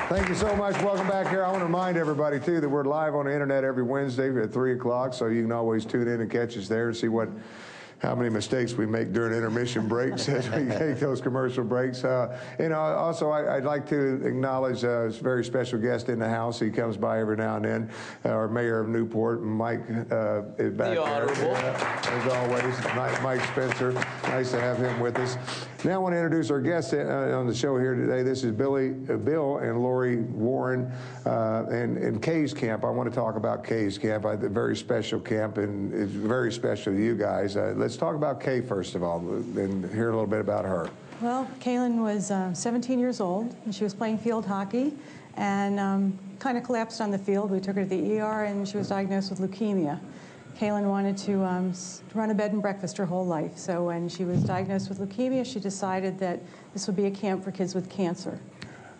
Thank you so much. Welcome back here. I want to remind everybody, too, that we're live on the internet every Wednesday at 3 o'clock, so you can always tune in and catch us there and see how many mistakes we make during intermission breaks as we take those commercial breaks. Also, I'd like to acknowledge a very special guest in the house. He comes by every now and then. Our mayor of Newport, Mike, is back the Honorable. As always, Mike Spencer. Nice to have him with us. Now I want to introduce our guests on the show here today. This is Bill and Lori Warren and K's Camp. I want to talk about K's Camp, a very special camp, and it's very special to you guys. Let's talk about Kay first of all and hear a little bit about her. Well, Kaylin was 17 years old, and she was playing field hockey and kind of collapsed on the field. We took her to the ER, and she was diagnosed with leukemia. Kaylin wanted to run a bed and breakfast her whole life. So when she was diagnosed with leukemia, she decided that this would be a camp for kids with cancer.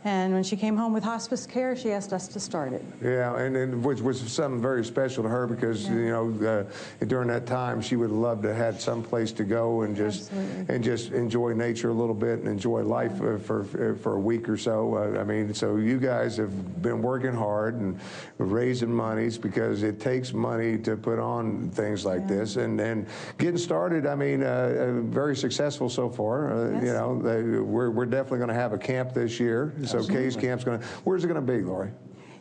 And when she came home with hospice care, she asked us to start it. Yeah, and which was something very special to her because, you know, during that time, she would love to have some place to go and just enjoy nature a little bit and enjoy life for a week or so. I mean, so you guys have been working hard and raising monies because it takes money to put on things like this. And getting started, I mean, very successful so far. You know, we're definitely going to have a camp this year. So K's Camp's going to, where's it going to be, Lori?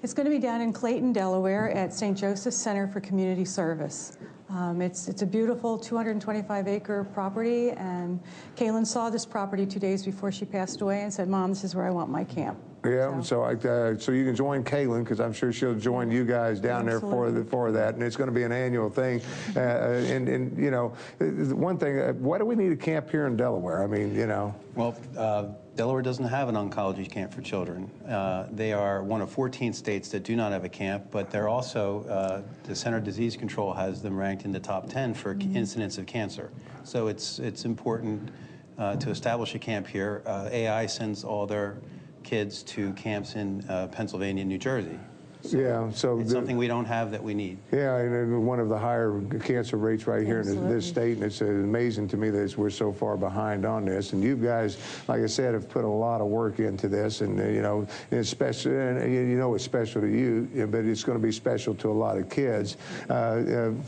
It's going to be down in Clayton, Delaware at St. Joseph's Center for Community Service. It's a beautiful 225-acre property, and Kaylin saw this property 2 days before she passed away and said, Mom, this is where I want my camp. Yeah, so you can join Kaylin because I'm sure she'll join you guys down there for that, and it's going to be an annual thing. And you know, one thing, why do we need a camp here in Delaware? I mean, you know. Well, Delaware doesn't have an oncology camp for children. They are one of 14 states that do not have a camp, but they're also, the Center of Disease Control has them ranked in the top 10 for incidence of cancer. So it's important to establish a camp here. AI sends all their kids to camps in Pennsylvania and New Jersey. So so it's something we don't have that we need. Yeah, and one of the higher cancer rates right here in this state, and it's amazing to me that we're so far behind on this. And you guys, like I said, have put a lot of work into this, and you know, it's special. And you know, it's special to you, but it's going to be special to a lot of kids.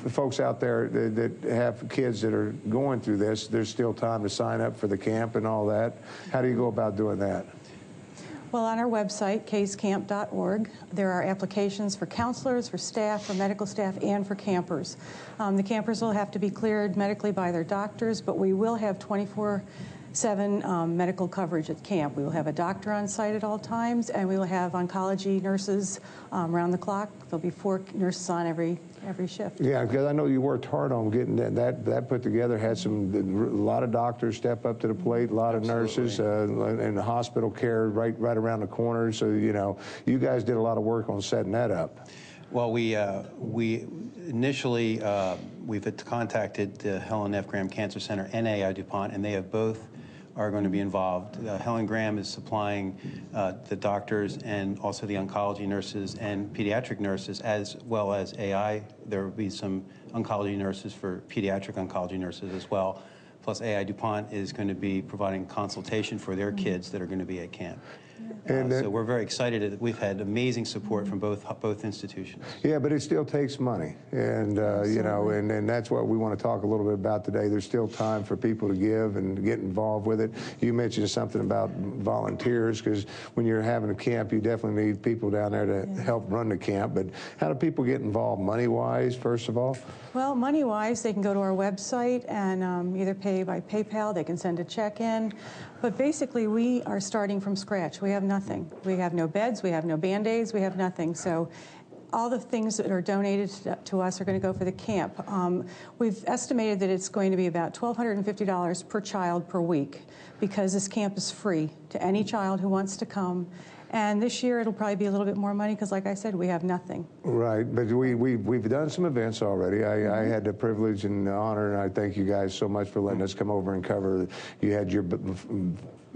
Folks out there that have kids that are going through this, there's still time to sign up for the camp and all that. How do you go about doing that? Well, on our website, kscamp.org, there are applications for counselors, for staff, for medical staff, and for campers. The campers will have to be cleared medically by their doctors, but we will have 24/7 medical coverage at camp. We will have a doctor on site at all times, and we will have oncology nurses around the clock. There'll be 4 nurses on every shift. Yeah, because I know you worked hard on getting that put together. Had a lot of doctors step up to the plate, a lot of nurses, and the hospital care right around the corner. So you know, you guys did a lot of work on setting that up. Well, we initially we've contacted the Helen F. Graham Cancer Center and AI DuPont, and they have both are going to be involved. Helen Graham is supplying the doctors and also the oncology nurses and pediatric nurses, as well as AI. There will be some oncology nurses for pediatric oncology nurses as well. Plus AI DuPont is going to be providing consultation for their kids that are going to be at camp. So we're very excited. We've had amazing support from both institutions. Yeah, but it still takes money, and you know, and that's what we want to talk a little bit about today. There's still time for people to give and get involved with it. You mentioned something about volunteers, because when you're having a camp, you definitely need people down there to help run the camp. But how do people get involved money-wise, first of all? Well, money-wise, they can go to our website and either pay by PayPal. They can send a check in. But basically, we are starting from scratch. We have nothing. We have no beds. We have no Band-Aids. We have nothing. So all the things that are donated to us are going to go for the camp. We've estimated that it's going to be about $1,250 per child per week, because this camp is free to any child who wants to come. And this year it'll probably be a little bit more money because, like I said, we have nothing. Right, but we've done some events already. I had the privilege and the honor, and I thank you guys so much for letting us come over and cover. You had your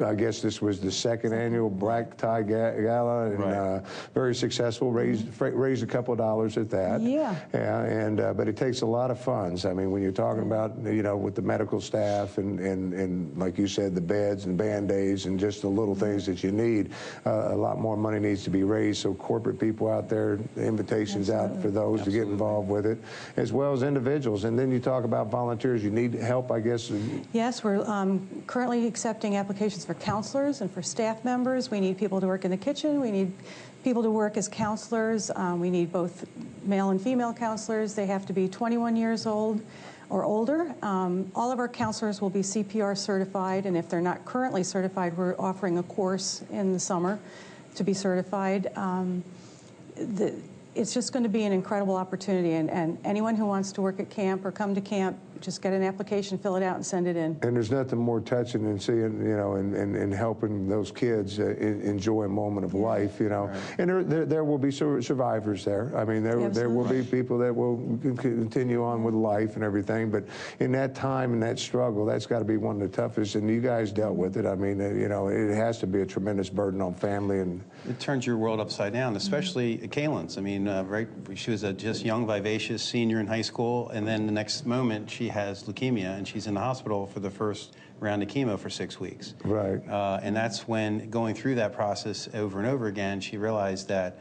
I guess this was the second annual Black Tie Gala, and Right. Very successful. Raised a couple of dollars at that. Yeah. But it takes a lot of funds. I mean, when you're talking about, with the medical staff and like you said, the beds and Band-Aids and just the little things that you need, a lot more money needs to be raised. So corporate people out there, invitations out for those to get involved with it, as well as individuals. And then you talk about volunteers. You need help, I guess. Yes, we're currently accepting applications for counselors and for staff members. We need people to work in the kitchen. We need people to work as counselors. We need both male and female counselors. They have to be 21 years old or older. All of our counselors will be CPR certified, and if they're not currently certified, we're offering a course in the summer to be certified. It's just going to be an incredible opportunity, and anyone who wants to work at camp or come to camp, just get an application, fill it out, and send it in. And there's nothing more touching than seeing, and helping those kids enjoy a moment of life, Right. And there will be survivors there. I mean, there will be people that will continue on with life and everything, but in that time and that struggle, that's got to be one of the toughest, and you guys dealt with it. I mean, it has to be a tremendous burden on family. And it turns your world upside down, especially Kaylin's. I mean, right, she was a just young, vivacious senior in high school, and then the next moment she has leukemia, and she's in the hospital for the first round of chemo for 6 weeks. Right. And that's when, going through that process over and over again, she realized that,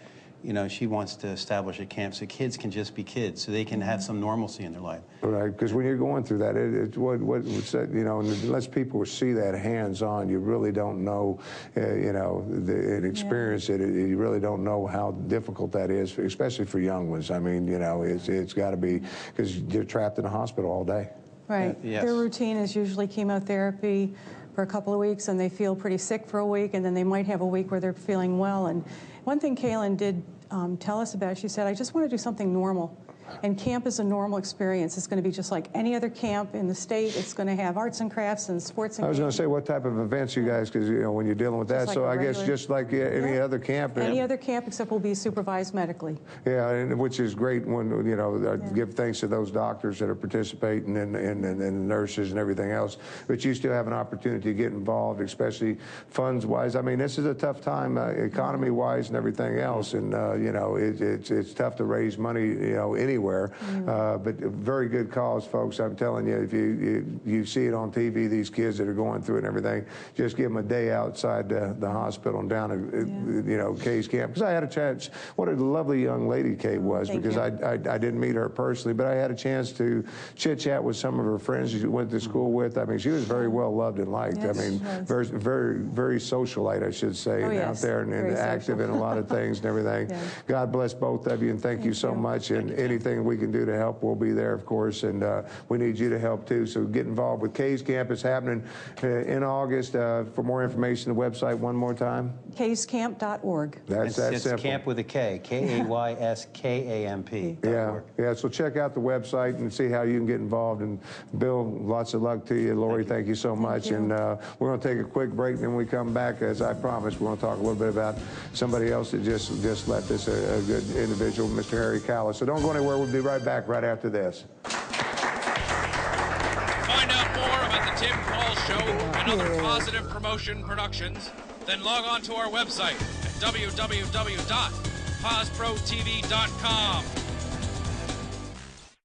she wants to establish a camp so kids can just be kids, so they can have some normalcy in their life. Right, because when you're going through that, unless people see that hands-on, you really don't know, and experience it. You really don't know how difficult that is, especially for young ones. I mean, it's got to be, because you're trapped in a hospital all day. Right. Yes. Their routine is usually chemotherapy for a couple of weeks, and they feel pretty sick for a week, and then they might have a week where they're feeling well. And one thing Kaylin did tell us about, she said, I just want to do something normal. And camp is a normal experience. It's going to be just like any other camp in the state. It's going to have arts and crafts and sports and I was going games. to say, what type of events you guys, because, when you're dealing with that, Just so like I guess just like any other camp. Any other camp, except we'll be supervised medically. Yeah, and which is great when, I give thanks to those doctors that are participating and nurses and everything else. But you still have an opportunity to get involved, especially funds-wise. I mean, this is a tough time, economy-wise and everything else. And, it's tough to raise money, anywhere. But a very good cause, folks. I'm telling you, if you see it on TV, these kids that are going through it and everything, just give them a day outside the hospital and down at, Kay's camp. Because I had a chance, what a lovely young lady Kay was, because I didn't meet her personally, but I had a chance to chit-chat with some of her friends she went to school with. I mean, she was very well loved and liked. Yes, I mean, very socialite, I should say, and out there and active in a lot of things and everything. Yeah. God bless both of you, and thank you so much. And anything we can do to help, we'll be there, of course, and we need you to help too. So get involved with Kay's Camp. It's happening in August. For more information, the website one more time. kayscamp.org. That's that It's simple. camp with a K, KAYSKAMP. Yeah. So check out the website and see how you can get involved. And Bill, lots of luck to you. Lori, thank you so much. you. And we're going to take a quick break, and then when we come back, as I promised, we're going to talk a little bit about somebody else that just left us, a good individual, Mr. Harry Callis. So don't go anywhere. We'll be right back right after this. Find out more about the Tim Paul Show and other positive promotion productions, then log on to our website at www.posprotv.com.